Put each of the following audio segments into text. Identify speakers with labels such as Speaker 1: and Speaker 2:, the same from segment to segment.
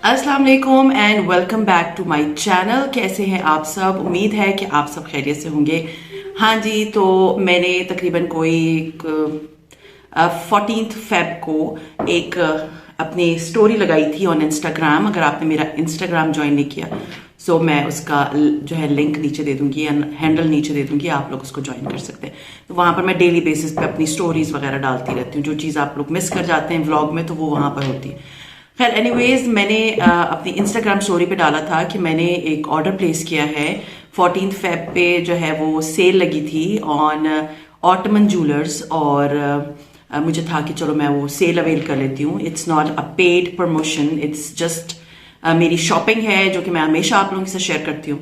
Speaker 1: अस्सलाम वालेकुम and welcome back to my channel. कैसे हैं आप सब? उम्मीद है कि आप सब खैरियत से होंगे। हाँ जी, तो मैंने तकरीबन कोई 14 फेब को एक अपनी स्टोरी लगाई थी ऑन इंस्टाग्राम। अगर आपने मेरा इंस्टाग्राम ज्वाइन नहीं किया सो मैं उसका जो है लिंक नीचे दे दूंगी या हैंडल नीचे दे दूंगी, आप लोग उसको ज्वाइन कर सकते हैं। तो वहां पर मैं डेली बेसिस पे अपनी स्टोरीज वगैरह डालती रहती हूँ। जो चीज़ आप लोग मिस कर जाते हैं व्लॉग में तो वो वहां पर होती है। खैर एनीवेज, मैंने अपनी इंस्टाग्राम स्टोरी पे डाला था कि मैंने एक ऑर्डर प्लेस किया है। 14 फेब पे जो है वो सेल लगी थी ऑन ऑटमन जूलर्स और मुझे था कि चलो मैं वो सेल अवेल कर लेती हूँ। It's not a paid promotion, it's just मेरी शॉपिंग है जो कि मैं हमेशा आप लोगों के साथ शेयर करती हूँ।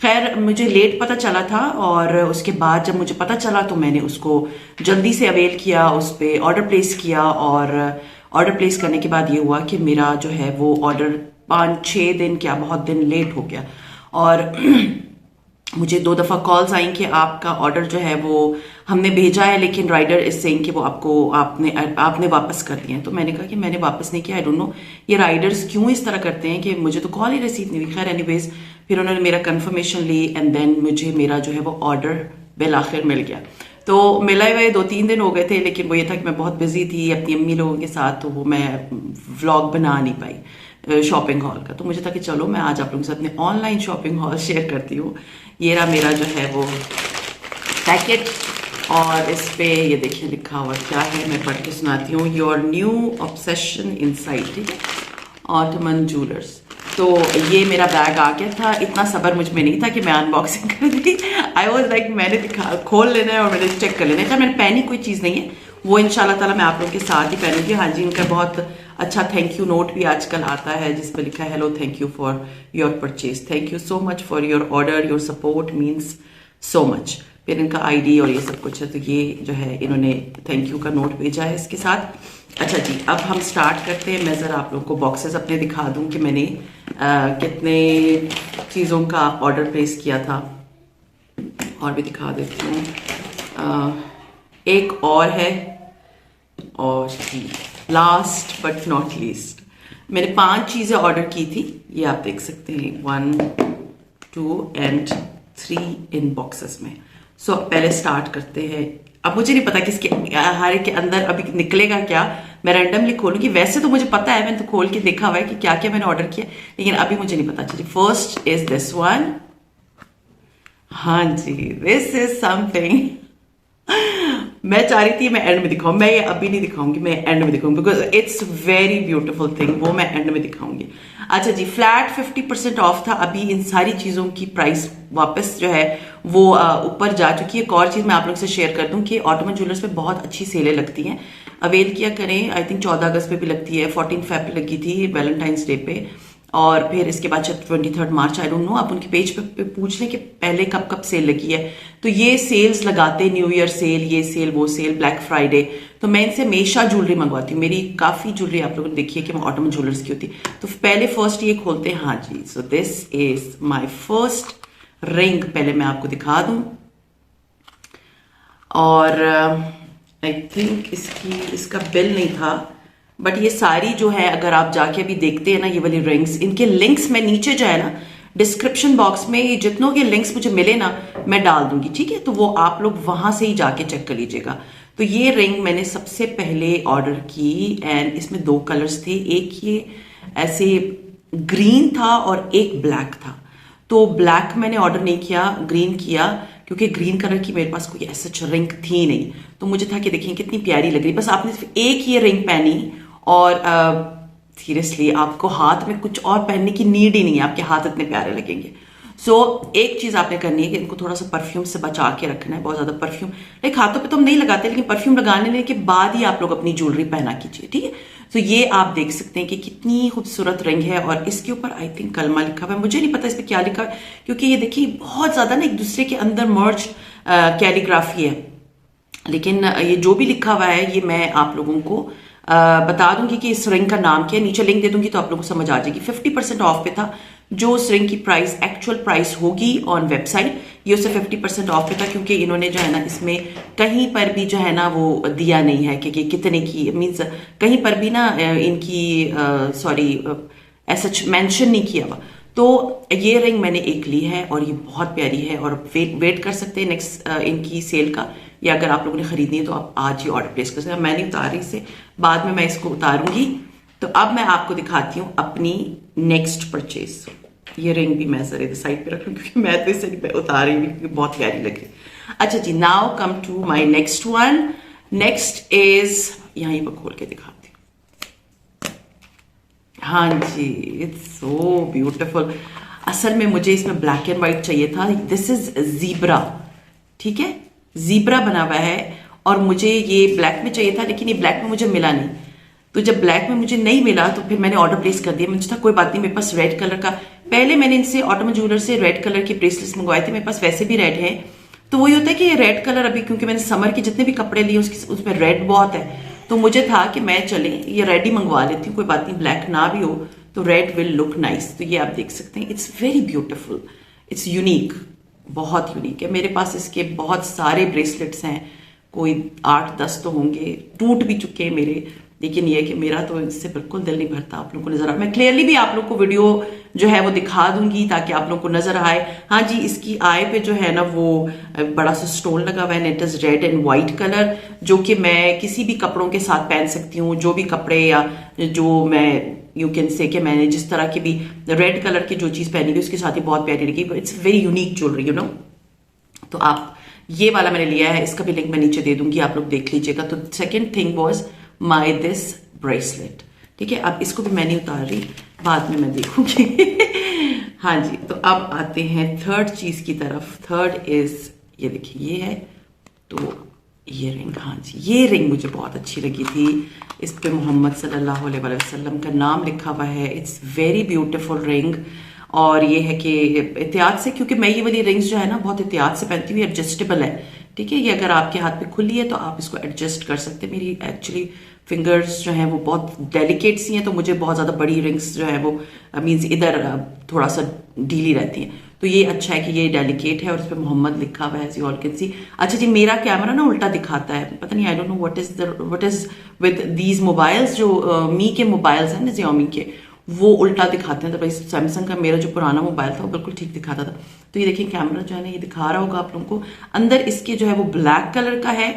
Speaker 1: खैर मुझे लेट पता चला था और उसके बाद जब मुझे पता चला तो मैंने उसको जल्दी से अवेल किया, उस पर ऑर्डर प्लेस किया और ऑर्डर प्लेस करने के बाद ये हुआ कि मेरा जो है वो ऑर्डर 5-6 दिन क्या बहुत दिन लेट हो गया और मुझे 2 दफ़ा कॉल्स आई कि आपका ऑर्डर जो है वो हमने भेजा है लेकिन राइडर इज सेइंग कि वो आपने वापस कर दिए हैं। तो मैंने कहा कि मैंने वापस नहीं किया। आई डोंट नो ये राइडर्स क्यों इस तरह करते हैं कि मुझे तो कॉल ही रिसीव नहीं हुई। खैर एनीवेज, फिर उन्होंने मेरा कंफर्मेशन ली एंड देन मुझे मेरा जो है वो ऑर्डर बिल आखिर मिल गया। तो मिलाए हुए 2-3 दिन हो गए थे, लेकिन वो ये था कि मैं बहुत बिजी थी अपनी अम्मी लोगों के साथ, तो वो मैं व्लॉग बना नहीं पाई शॉपिंग हॉल का। तो मुझे था कि चलो मैं आज आप लोगों के साथ अपने ऑनलाइन शॉपिंग हॉल शेयर करती हूँ। ये रहा मेरा जो है वो पैकेट और इस पे ये देखिए लिखा हुआ क्या है, मैं पढ़ के सुनाती हूँ। योर न्यू ऑब्सेशन इनसाइड, ठीक है, ऑटमन जूलर्स। तो ये मेरा बैग आ गया था। इतना सब्र मुझ में नहीं था कि मैं अनबॉक्सिंग कर दी। आई वॉज लाइक मैंने खोल लेना है और मैंने चेक कर लेना है। मैंने पहनी कोई चीज़ नहीं है, वो इंशाल्लाह ताला मैं आप लोगों के साथ ही पहनूंगी। हाँ जी, इनका बहुत अच्छा थैंक यू नोट भी आजकल आता है जिस पर लिखा है hello thank you for your purchase, thank you so much for your order, your support means so much. फिर इनका आईडी और ये सब कुछ है। तो ये जो है इन्होंने थैंक यू का नोट भेजा है इसके साथ। अच्छा जी, अब हम स्टार्ट करते हैं। मैं ज़रा आप लोगों को बॉक्सेस अपने दिखा दूं कि मैंने कितने चीज़ों का ऑर्डर प्लेस किया था और भी दिखा देती हूँ। एक और है और लास्ट बट नॉट लीस्ट मैंने 5 चीज़ें ऑर्डर की थी। ये आप देख सकते हैं 1, 2 and 3 इन बॉक्सेस में। सो पहले स्टार्ट करते हैं। अब मुझे नहीं पता किसके हर के अंदर अभी निकलेगा क्या, मैं रैंडमली खोलूंगी। वैसे तो मुझे पता है, मैंने तो खोल के देखा हुआ है कि क्या क्या मैंने ऑर्डर किया, लेकिन अभी मुझे नहीं पता। चलिए, फर्स्ट इज दिस वन। हाँ जी, दिस इज समथिंग मैं चाह रही थी मैं एंड में दिखाऊं, मैं ये अभी नहीं दिखाऊंगी, मैं एंड में दिखाऊंगी because it's very beautiful thing, वो मैं एंड में दिखाऊंगी। अच्छा जी, फ्लैट 50% ऑफ था। अभी इन सारी चीज़ों की प्राइस वापस जो है वो ऊपर जा चुकी है। एक और चीज़ मैं आप लोगों से शेयर कर दूं कि ऑटमन ज्वेलर्स पे बहुत अच्छी सेलें लगती हैं, अवेल किया करें। आई थिंक 14 अगस्त पे भी लगती है, 14 फेब पे लगी थी, वैलेंटाइंस डे पे, और फिर इसके बाद 23 मार्च। आई डोंट नो, आप उनके पेज पे पूछ लें कि पहले कब कब सेल लगी है। तो ये सेल्स लगाते, न्यू ईयर सेल, ये सेल, वो सेल, ब्लैक फ्राइडे। तो मैं इनसे हमेशा ज्वेलरी मंगवाती हूँ। मेरी काफ़ी ज्वेलरी आप लोगों ने देखी है कि मैं ऑटमन ज्वेलर्स की होती। तो पहले फर्स्ट ये खोलते हैं। हाँ जी, so this is my first ring. पहले मैं आपको दिखा दूं और आई थिंक इसका बिल नहीं था, बट ये सारी जो है अगर आप जाके अभी देखते हैं ना, ये वाली रिंग्स, इनके लिंक्स मैं नीचे जो है ना डिस्क्रिप्शन बॉक्स में ये जितनों के लिंक्स मुझे मिले ना मैं डाल दूंगी, ठीक है। तो वो आप लोग वहां से ही जाके चेक कर लीजिएगा। तो ये रिंग मैंने सबसे पहले ऑर्डर की एंड इसमें 2 कलर्स थे। एक ये ऐसे ग्रीन था और एक ब्लैक था। तो ब्लैक मैंने ऑर्डर नहीं किया, ग्रीन किया, क्योंकि ग्रीन कलर की मेरे पास कोई ऐसा रिंग थी नहीं। तो मुझे था कि देखिए कितनी प्यारी लग रही, बस आपने सिर्फ एक ये रिंग पहनी और सीरियसली आपको हाथ में कुछ और पहनने की नीड ही नहीं है, आपके हाथ इतने प्यारे लगेंगे। सो एक चीज आपने करनी है कि इनको थोड़ा सा परफ्यूम से बचा के रखना है, बहुत ज्यादा परफ्यूम लाइक हाथों पे तो हम नहीं लगाते, लेकिन परफ्यूम लगाने के बाद ही आप लोग अपनी ज्वेलरी पहना कीजिए, ठीक है। तो ये आप देख सकते हैं कि कितनी खूबसूरत रिंग है और इसके ऊपर आई थिंक कलमा लिखा हुआ है। मुझे नहीं पता इस पर क्या लिखा है, क्योंकि ये देखिए बहुत ज्यादा ना एक दूसरे के अंदर मर्ज कैलीग्राफी है, लेकिन ये जो भी लिखा हुआ है ये मैं आप लोगों को बता दूंगी कि इस रिंग का नाम क्या है। नीचे लिंक दे दूंगी तो आप लोगों को समझ आ जाएगी। 50% ऑफ पे था, जो उस रिंग की प्राइस एक्चुअल प्राइस होगी ऑन वेबसाइट, ये उससे 50% ऑफ पे था, क्योंकि इन्होंने जो है ना इसमें कहीं पर भी जो है ना वो दिया नहीं है कि कितने की, मीन्स कहीं पर भी ना इनकी सॉरी ऐसा मेंशन नहीं किया हुआ। तो ये रिंग मैंने एक ली है और ये बहुत प्यारी है, और वेट कर सकते हैं नेक्स्ट इनकी सेल का, या अगर आप लोगों ने खरीदनी है तो आप आज ही ऑर्डर प्लेस कर सकते हैं। मैं नहीं उतार रही इसे, बाद में मैं इसको उतारूंगी। तो अब मैं आपको दिखाती हूँ अपनी नेक्स्ट परचेज। ये रिंग भी मैं जरा साइड पे रख लूँ क्योंकि मैं तो इसे उतार रही हूँ क्योंकि बहुत प्यारी लग रही। अच्छा जी, now come to my next one. Next is, यहाँ पर खोल के दिखाती हूँ। हाँ जी, इट्स सो ब्यूटिफुल। असल में मुझे इसमें ब्लैक एंड व्हाइट चाहिए था। दिस इज जीब्रा, ठीक है, जीब्रा बना हुआ है, और मुझे ये ब्लैक में चाहिए था, लेकिन ये ब्लैक में मुझे मिला नहीं। तो जब ब्लैक में मुझे नहीं मिला तो फिर मैंने ऑर्डर प्लेस कर दिया। मुझे था कोई बात नहीं, मेरे पास रेड कलर का, पहले मैंने इनसे ऑटोमन ज्वेलर से रेड कलर की ब्रेसलेट्स मंगवाए थे, मेरे पास वैसे भी रेड है। तो वही होता है कि ये रेड कलर अभी, क्योंकि मैंने समर के जितने भी कपड़े लिए उसमें रेड बहुत है, तो मुझे था कि मैं चले ये रेड ही मंगवा लेती हूँ, कोई बात नहीं, ब्लैक ना भी हो तो रेड विल लुक नाइस। तो ये आप देख सकते हैं, it's very beautiful, it's unique, बहुत यूनिक है। मेरे पास इसके बहुत सारे ब्रेसलेट्स हैं, कोई 8-10 तो होंगे, टूट भी चुके हैं मेरे, लेकिन ये है कि मेरा तो इससे बिल्कुल दिल नहीं भरता। आप लोगों को नजर आ, मैं क्लियरली भी आप लोग को वीडियो जो है वो दिखा दूंगी ताकि आप लोगों को नजर आए। हाँ जी, इसकी आई पे जो है ना वो बड़ा सा स्टोन लगा हुआ है, it is red and white colour, जो कि मैं किसी भी कपड़ों के साथ पहन सकती हूँ। जो भी कपड़े या जो मैं यू कैन से कि मैंने जिस तरह की भी रेड कलर की जो चीज पहनी थी उसके साथ ही बहुत प्यारी लगी। It's very unique jewellery, you know. तो आप ये वाला मैंने लिया है, इसका भी लिंक मैं नीचे दे दूंगी, आप लोग देख लीजिएगा। तो second thing was my this bracelet, ठीक है। अब इसको भी मैं नहीं उतार रही, बाद में मैं देखूंगी। हाँ जी, तो अब आते हैं थर्ड चीज की तरफ। थर्ड इज, ये देखिए, ये है तो ये रिंग। हाँ जी, ये रिंग मुझे बहुत अच्छी लगी थी। इस पे मोहम्मद सल्लल्लाहु अलैहि वसल्लम का नाम लिखा हुआ है। इट्स वेरी ब्यूटिफुल रिंग, और ये है कि एहतियात से, क्योंकि मैं ये वाली रिंग्स जो है ना बहुत एहतियात से पहनती हूँ, एडजस्टेबल है, ठीक है। ये अगर आपके हाथ पे खुली है तो आप इसको एडजस्ट कर सकते हैं। मेरी एक्चुअली फिंगर्स जो हैं वो बहुत डेलिकेट सी हैं, तो मुझे बहुत ज़्यादा बड़ी रिंग्स जो है वो मीन्स इधर थोड़ा सा ढीली रहती हैं। तो ये अच्छा है कि ये डेलिकेट है और इस पर मोहम्मद लिखा हुआ है, as you all can see. अच्छा जी, मेरा कैमरा ना उल्टा दिखाता है, पता नहीं, I don't know what is with these mobiles. जो मी के मोबाइल्स हैं ना, Xiaomi के, वो उल्टा दिखाते हैं। तो भाई सैमसंग का मेरा जो पुराना मोबाइल था वो बिल्कुल ठीक दिखाता था। तो ये देखिए कैमरा जो है ना ये दिखा रहा होगा आप लोगों को, अंदर इसके जो है वो ब्लैक कलर का है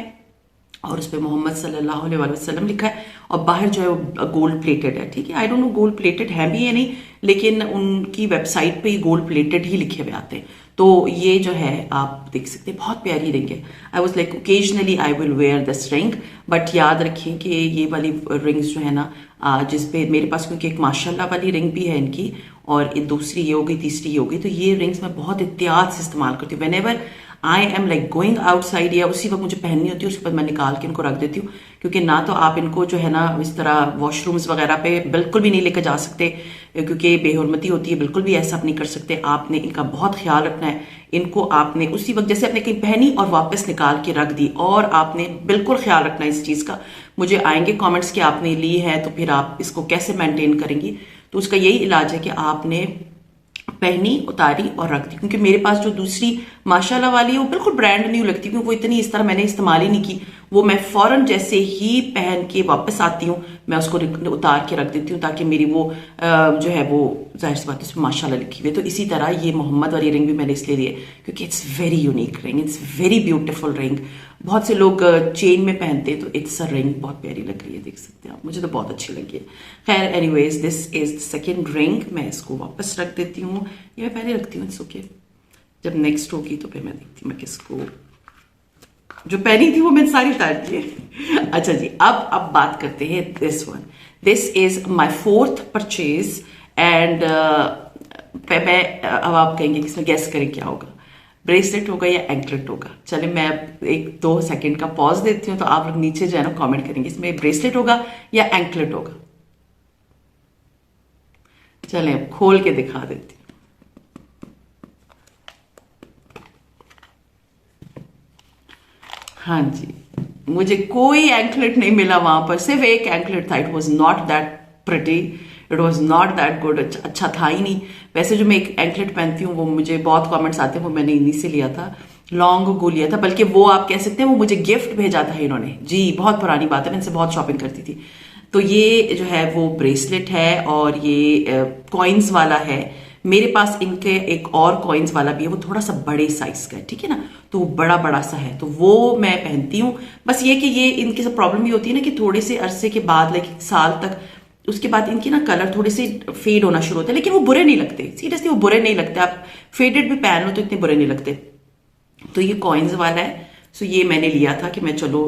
Speaker 1: और उस पर मोहम्मद सल्लल्लाहु अलैहि वसल्लम लिखा है, और बाहर जो है वो गोल्ड प्लेटेड है, ठीक है। I don't know gold plated है भी या नहीं, लेकिन उनकी वेबसाइट पे ही गोल्ड प्लेटेड ही लिखे हुए आते हैं। तो ये जो है आप देख सकते हैं, बहुत प्यारी रिंग है। I was like occasionally I will where this ring, but याद रखिए कि ये वाली रिंग्स जो है ना जिसपे मेरे पास, क्योंकि एक माशाल्लाह वाली रिंग भी है इनकी, और दूसरी ये हो गई, तीसरी ये हो गई, तो ये रिंग्स मैं बहुत एहतियात से इस्तेमाल करती हूँ। Whenever I am like going outside, या उसी वक्त मुझे पहननी होती है, उसके बाद मैं निकाल के इनको रख देती हूँ। क्योंकि ना तो आप इनको जो है ना इस तरह वॉशरूम्स वगैरह पे बिल्कुल भी नहीं लेकर जा सकते, क्योंकि बेहुरमती होती है, बिल्कुल भी ऐसा आप नहीं कर सकते। आपने इनका बहुत ख्याल रखना है। इनको आपने उसी वक्त, जैसे आपने कहीं पहनी और वापस निकाल के रख दी, और आपने बिल्कुल ख्याल रखना है इस चीज का। मुझे आएंगे कमेंट्स कि आपने ली है तो फिर आप इसको कैसे मेंटेन करेंगी। तो उसका यही इलाज है कि आपने पहनी, उतारी और रख दी। क्योंकि मेरे पास जो दूसरी माशाल्लाह वाली है वो बिल्कुल ब्रांड न्यू लगती है, क्योंकि वो इतनी इस तरह मैंने इस्तेमाल ही नहीं की। वो मैं फौरन जैसे ही पहन के वापस आती हूँ मैं उसको उतार के रख देती हूँ, ताकि मेरी वो जो है वो जाहिर सी बात है उसमें माशाल्लाह लिखी हुई है। तो इसी तरह ये मोहम्मद वाली रिंग भी मैंने इसलिए ली है क्योंकि it's very unique ring, it's very beautiful ring. बहुत से लोग चेन में पहनते हैं, तो इट्स अ रिंग बहुत प्यारी लग रही है, देख सकते हैं आप, मुझे तो बहुत अच्छी लगी है। खैर anyways, this is the second ring. मैं इसको वापस रख देती हूँ, या मैं पहले रखती हूँ, इट्स ओके। जब नेक्स्ट होगी तो फिर मैं देखती हूँ मैं किसको, जो पहनी थी वो मैंने सारी उतार दी है। अच्छा जी, अब बात करते हैं this one. This is my fourth purchase, and मैं अब आप कहेंगे कि इसमें गैस करें क्या होगा, ब्रेसलेट होगा या एंकलेट होगा। चले मैं 1-2 सेकेंड का पॉज देती हूँ, तो आप लोग नीचे जो है ना कॉमेंट करेंगे इसमें ब्रेसलेट होगा या एंकलेट होगा। चले अब खोल के दिखा देती हूँ। हाँ जी, मुझे कोई एंकलेट नहीं मिला वहां पर, सिर्फ एक एंकलेट था। It was not that pretty, it was not that good, अच्छा था ही नहीं। वैसे जो मैं एक एंकलेट पहनती हूँ वो मुझे बहुत कमेंट्स आते हैं, वो मैंने इन्हीं से लिया था, लॉन्ग गो लिया था, बल्कि वो आप कह सकते हैं वो मुझे गिफ्ट भेजा था इन्होंने जी। बहुत पुरानी बात है, मैं इनसे बहुत शॉपिंग करती थी। तो ये जो है वो ब्रेसलेट है और ये कॉइन्स वाला है। मेरे पास इनके एक और कॉइन्स वाला भी है, वो थोड़ा सा बड़े साइज का है, ठीक है ना, तो वो बड़ा बड़ा सा है, तो वो मैं पहनती हूँ। बस ये कि ये इनके सब प्रॉब्लम भी होती है ना कि थोड़े से अरसे के बाद, लाइक साल तक, उसके बाद इनकी ना कलर थोड़े से फेड होना शुरू होता है, लेकिन वो बुरे नहीं लगते, सीरियसली वो बुरे नहीं लगते। आप फेडेड भी पहन लो तो इतने बुरे नहीं लगते। तो ये कॉइन्स वाला है। सो ये मैंने लिया था कि मैं चलो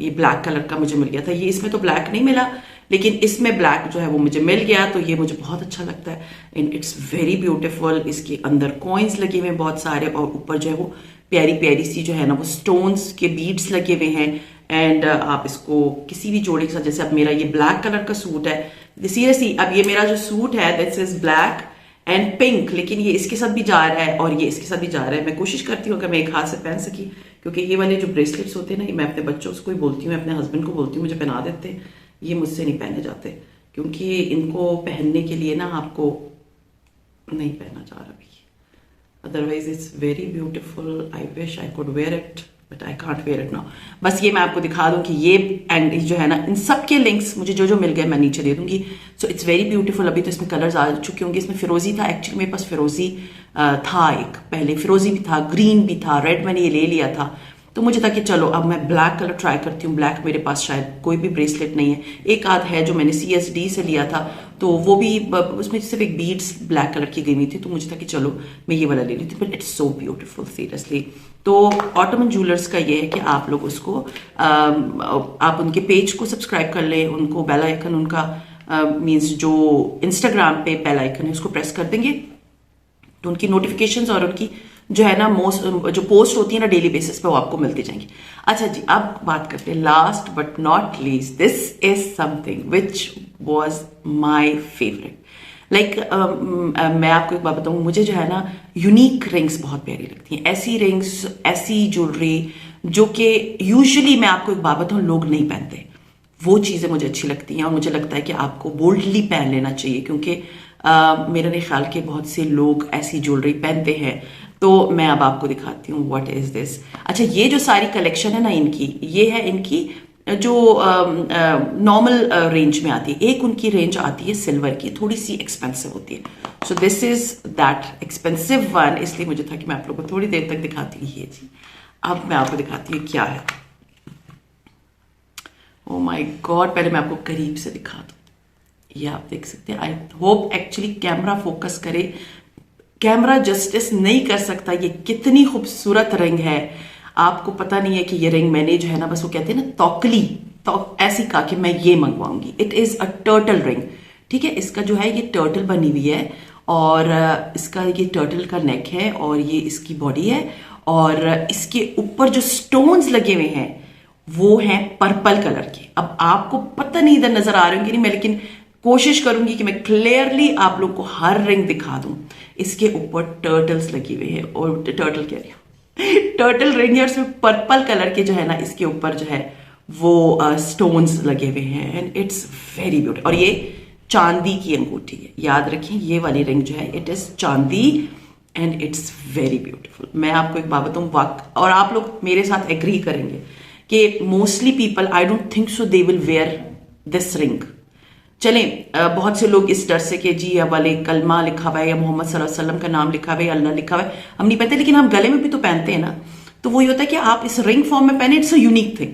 Speaker 1: ये ब्लैक कलर का मुझे मिल गया था। ये इसमें तो ब्लैक नहीं मिला, लेकिन इसमें ब्लैक जो है वो मुझे मिल गया, तो ये मुझे बहुत अच्छा लगता है एंड इट्स वेरी ब्यूटीफुल। इसके अंदर कॉइन्स लगे हुए हैं बहुत सारे, और ऊपर जो है वो प्यारी प्यारी सी जो है ना वो स्टोन्स के बीड्स लगे हुए हैं। एंड आप इसको किसी भी जोड़े के साथ, जैसे अब मेरा ये ब्लैक कलर का सूट है, सीरियसली अब ये मेरा जो सूट है this is black and pink, लेकिन ये इसके साथ भी जा रहा है और ये इसके साथ भी जा रहा है। मैं कोशिश करती हूँ अगर मैं एक हाथ से पहन सकी, क्योंकि ये वाले जो ब्रेसलेट्स होते हैं ना, ये मैं अपने बच्चों को ही बोलती हूँ, अपने हस्बैंड को बोलती हूँ मुझे पहना देते, ये मुझसे नहीं पहने जाते, क्योंकि इनको पहनने के लिए ना आपको नहीं पहना जा रहा भी। Otherwise it's very beautiful, I wish I could wear it but I can't wear it now. बस ये मैं आपको दिखा दूं कि ये एंड जो है ना, इन सब के लिंक्स मुझे जो जो मिल गए मैं नीचे दे दूंगी। So it's very beautiful. अभी तो इसमें कलर्स आ चुके होंगे। इसमें फिरोजी था, एक्चुअली मेरे पास फिरोजी था, एक पहले फिरोजी भी था, ग्रीन भी था, रेड मैंने ये ले लिया था। तो मुझे था कि चलो अब मैं ब्लैक कलर ट्राई करती हूँ। ब्लैक मेरे पास शायद कोई भी ब्रेसलेट नहीं है, एक आध है जो मैंने CSD से लिया था, तो वो भी उसमें सिर्फ एक बीड्स ब्लैक कलर की गई हुई थी, तो मुझे था कि चलो मैं ये वाला ले ली थी। But it's so beautiful seriously. तो ऑटोमन ज्वेलर्स का ये है कि आप लोग उसको आप उनके पेज को सब्सक्राइब कर लें, उनको बेल आइकन उनका मीन्स जो इंस्टाग्राम पे बेल आइकन है उसको प्रेस कर देंगे, तो उनकी नोटिफिकेशंस और उनकी जो है ना जो पोस्ट होती है ना डेली बेसिस पे, वो आपको मिलती जाएंगी। अच्छा जी, अब बात करते हैं last but not least, this is something which was my favourite. Like मैं आपको एक बात बताऊं, मुझे जो है ना यूनिक रिंग्स बहुत प्यारी लगती हैं, ऐसी रिंग्स, ऐसी ज्वेलरी जो कि यूजुअली मैं आपको एक बात बताऊं लोग नहीं पहनते, वो चीज़ें मुझे अच्छी लगती हैं। और मुझे लगता है कि आपको बोल्डली पहन लेना चाहिए, क्योंकि मेरे नहीं ख्याल के बहुत से लोग ऐसी ज्वेलरी पहनते हैं। तो मैं अब आपको दिखाती हूँ व्हाट इज दिस। अच्छा, ये जो सारी कलेक्शन है ना इनकी, ये है इनकी जो नॉर्मल रेंज में आती है। एक उनकी रेंज आती है सिल्वर की, थोड़ी सी एक्सपेंसिव होती है। सो this is that expensive one, इसलिए मुझे था कि मैं आप लोगों को थोड़ी देर तक दिखाती हूँ। ये जी, अब मैं आपको दिखाती हूँ क्या है। ओ माय गॉड, पहले मैं आपको करीब से दिखा दूं। ये आप देख सकते हैं। I hope actually camera focus करे, कैमरा जस्टिस नहीं कर सकता ये कितनी खूबसूरत रिंग है। आपको पता नहीं है कि ये रिंग मैंने जो है ना, बस वो कहते हैं ना तौकली, तो ऐसी कहा कि मैं ये मंगवाऊंगी। It is a turtle ring, ठीक है। इसका जो है ये टर्टल बनी हुई है, और इसका ये टर्टल का नेक है, और ये इसकी बॉडी है, और इसके ऊपर जो स्टोन्स लगे हुए हैं वो हैं पर्पल कलर के। अब आपको पता नहीं इधर नजर आ रहे होंगे नहीं, मैं लेकिन कोशिश करूंगी कि मैं क्लियरली आप लोग को हर रिंग दिखा दूं। इसके ऊपर टर्टल्स लगी हुई है, और टर्टल कह रही हूं, टर्टल रिंग है, और सिर्फ पर्पल कलर के जो है ना इसके ऊपर जो है वो स्टोन्स लगे हुए हैं, एंड इट्स वेरी ब्यूटीफुल। और ये चांदी की अंगूठी है, याद रखें ये वाली रिंग जो है इट इज चांदी, एंड इट्स वेरी ब्यूटीफुल। मैं आपको एक बात बताऊं, और आप लोग मेरे साथ एग्री करेंगे कि mostly people, I don't think so they will where this ring. चलें, बहुत से लोग इस डर से कि जी अब वाले कलमा लिखा हुआ है या मोहम्मद सल्लल्लाहु अलैहि वसल्लम का नाम लिखा हुआ है या अल्लाह लिखा हुआ है, हम नहीं पहनते, लेकिन हम गले में भी तो पहनते हैं ना। तो वही होता है कि आप इस रिंग फॉर्म में पहने, इट्स अ यूनिक थिंग,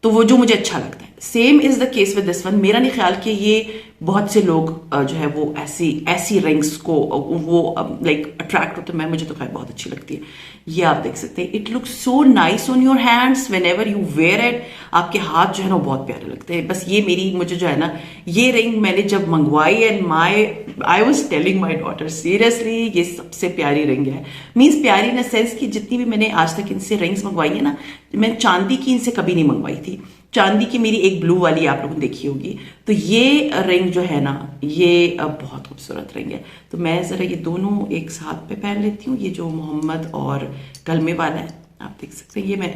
Speaker 1: तो वो जो मुझे अच्छा लगता है। Same is the case with this one. मेरा नहीं ख्याल कि ये बहुत से लोग जो है वो ऐसी रिंग्स को वो लाइक अट्रैक्ट होते हैं। मुझे तो खैर बहुत अच्छी लगती है। ये आप देख सकते हैं, it looks so nice on your hands whenever you wear it. आपके हाथ जो है ना बहुत प्यारे लगते हैं। बस ये मुझे जो है ना ये रिंग मैंने जब मंगवाई, and I was telling my daughter seriously ये सबसे प्यारी रिंग है। मीन्स प्यारी इन द सेंस कि जितनी भी मैंने आज तक इनसे रिंग्स मंगवाई है ना, मैं चांदी की इनसे कभी नहीं मंगवाई थी। चांदी की मेरी एक ब्लू वाली आप लोगों ने देखी होगी, तो ये रिंग जो है ना ये बहुत खूबसूरत रिंग है। तो मैं जरा ये दोनों एक साथ पे पहन लेती हूँ। ये जो मोहम्मद और कलमे वाला है आप देख सकते हैं, ये मैं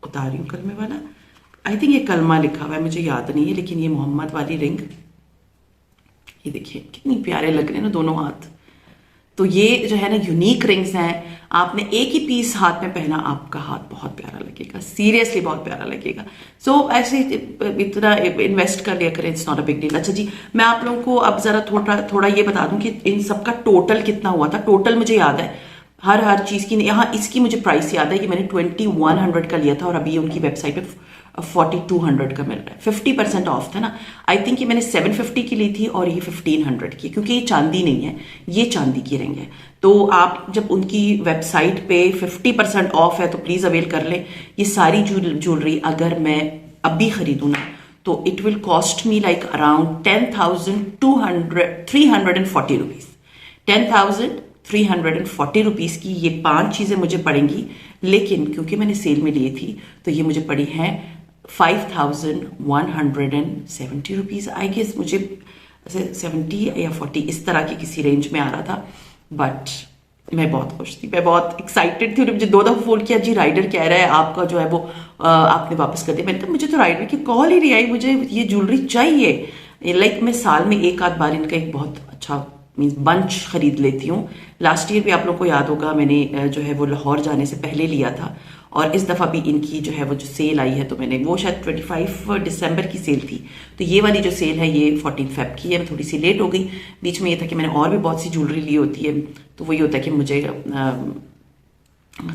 Speaker 1: उतार रही हूँ कलमे वाला। आई थिंक ये कलमा लिखा हुआ है, मुझे याद नहीं है, लेकिन ये मोहम्मद वाली रिंग, ये देखिए कितनी प्यारे लग रहे हैं ना दोनों हाथ। तो ये जो है ना यूनिक रिंग्स हैं, आपने एक ही पीस हाथ में पहना, आपका हाथ बहुत प्यारा लगेगा, सीरियसली बहुत प्यारा लगेगा। सो ऐसे इतना इन्वेस्ट कर लिया करें, it's not a big deal. अच्छा जी, मैं आप लोगों को अब जरा थोड़ा ये बता दूं कि इन सबका टोटल कितना हुआ था। टोटल मुझे याद है हर चीज की, यहाँ इसकी मुझे प्राइस याद है कि मैंने 2100 का लिया था और अभी उनकी वेबसाइट पे 4200 का मिल रहा है, 50% ऑफ था ना। आई थिंक ये मैंने 750 की ली थी और ये 1500 की, क्योंकि ये चांदी नहीं है, ये चांदी की रिंग है। तो आप जब उनकी वेबसाइट पे 50% ऑफ है तो प्लीज अवेल कर लें। ये सारी ज्वेलरी अगर मैं अभी खरीदूं ना तो it will cost me like around 10,340 rupees. 10,340 rupees की ये 5 चीजें मुझे पड़ेंगी, लेकिन क्योंकि मैंने सेल में लिए थी तो ये मुझे पड़ी हैं 5,170 रुपीज। आई गेस मुझे 70 या 40 इस तरह की किसी रेंज में आ रहा था, बट मैं बहुत खुश थी, मैं बहुत एक्साइटेड थी। मुझे 2 दफा फोन किया, जी राइडर कह रहा है आपका जो है वो आपने वापस कर दिया। मैंने कहा मुझे तो राइडर की कॉल ही नहीं आई, मुझे ये ज्वेलरी चाहिए। लाइक मैं साल में एक आध बार इनका एक बहुत अच्छा मीन्स बंच खरीद लेती हूँ। लास्ट ईयर भी आप लोगों को याद होगा मैंने जो है वो लाहौर जाने से पहले लिया था, और इस दफा भी इनकी जो है वो जो सेल आई है तो मैंने वो शायद 25 दिसंबर की सेल थी, तो ये वाली जो सेल है ये 14 फेब की है। मैं थोड़ी सी लेट हो गई, बीच में ये था कि मैंने और भी बहुत सी ज्वेलरी ली होती है, तो वही होता है कि मुझे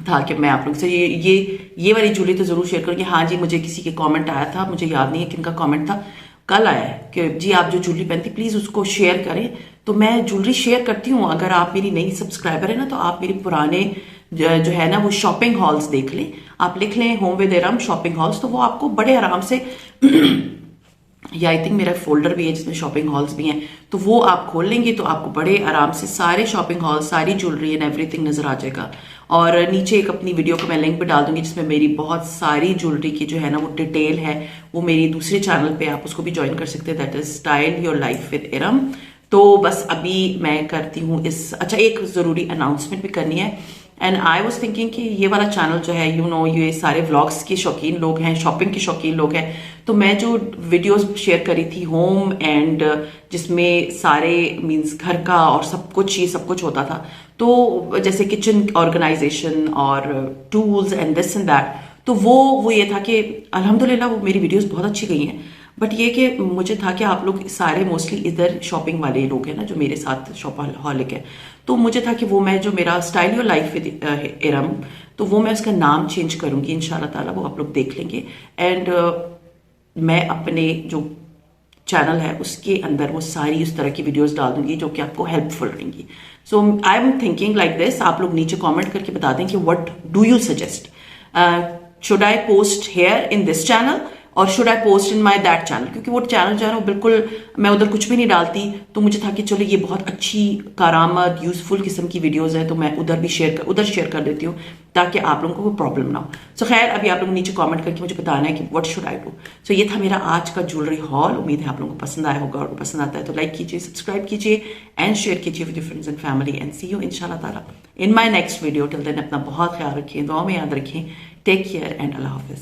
Speaker 1: था कि मैं आप लोग से ये वाली ज्वेलरी तो जरूर शेयर करूँगी। हाँ जी, मुझे किसी के कॉमेंट आया था, मुझे याद नहीं है किनका कॉमेंट था, कल आया है कि जी आप जो ज्वेलरी पहनती प्लीज उसको शेयर करें। तो मैं ज्वेलरी शेयर करती हूँ। अगर आप मेरी नई सब्सक्राइबर है ना तो आप मेरे पुराने जो है ना वो शॉपिंग हॉल्स देख लें, आप लिख लें home with Iram shopping halls, तो वो आपको बड़े आराम से या आई थिंक मेरा फोल्डर भी है जिसमें शॉपिंग हॉल्स भी हैं, तो वो आप खोल लेंगे तो आपको बड़े आराम से सारे शॉपिंग हॉल, सारी ज्वेलरी एंड एवरीथिंग नजर आ जाएगा। और नीचे एक अपनी वीडियो को मैं लिंक भी डाल दूंगी जिसमें मेरी बहुत सारी ज्वेलरी की जो है ना वो डिटेल है, वो मेरी दूसरे चैनल पे आप उसको भी ज्वाइन कर सकते हैं, that is style your life with Iram. तो बस अभी मैं करती हूँ अच्छा एक जरूरी अनाउंसमेंट भी करनी है। एंड आई वॉज थिंकिंग कि ये वाला चैनल जो है ये सारे व्लॉग्स के शौकीन लोग हैं, शॉपिंग के शौकीन लोग हैं, तो मैं जो वीडियोस शेयर करी थी होम एंड जिसमें सारे मींस घर का और सब कुछ ये सब कुछ होता था, तो जैसे किचन ऑर्गेनाइजेशन और tools and this and that, तो वो ये था कि अल्हम्दुलिल्लाह वो मेरी वीडियोस बहुत अच्छी गई हैं, बट ये कि मुझे था कि आप लोग सारे मोस्टली इधर शॉपिंग वाले लोग हैं ना जो मेरे साथ शॉपहॉलिक है, तो मुझे था कि वो मैं जो मेरा style your life with Iram, तो वो मैं उसका नाम चेंज करूंगी इंशाल्लाह ताला, वो आप लोग देख लेंगे। एंड मैं अपने जो चैनल है उसके अंदर वो सारी उस तरह की वीडियोस डाल दूंगी जो कि आपको हेल्पफुल रहेंगी। So I am thinking like this, आप लोग नीचे कमेंट करके बता दें कि what do you suggest, should I post here in this channel और should I post in my that channel, क्योंकि वो चैनल जो है वो बिल्कुल मैं उधर कुछ भी नहीं डालती, तो मुझे था कि चलो ये बहुत अच्छी कारामद यूजफुल किस्म की वीडियोस है तो मैं उधर शेयर कर देती हूँ ताकि आप लोगों को कोई प्रॉब्लम ना हो। सो खैर अभी आप लोग नीचे कमेंट करके मुझे बताना है कि व्हाट शुड आई डू। सो ये था मेरा आज का ज्वेलरी हॉल, उम्मीद है आप लोगों को पसंद आया होगा, और पसंद आता है तो लाइक कीजिए, सब्सक्राइब कीजिए एंड शेयर कीजिए with your friends and family, and see you इंशाल्लाह ताला in my next video. Till then अपना बहुत ख्याल रखें, दुआ में याद रखें, टेक केयर एंड अल्लाह हाफिज।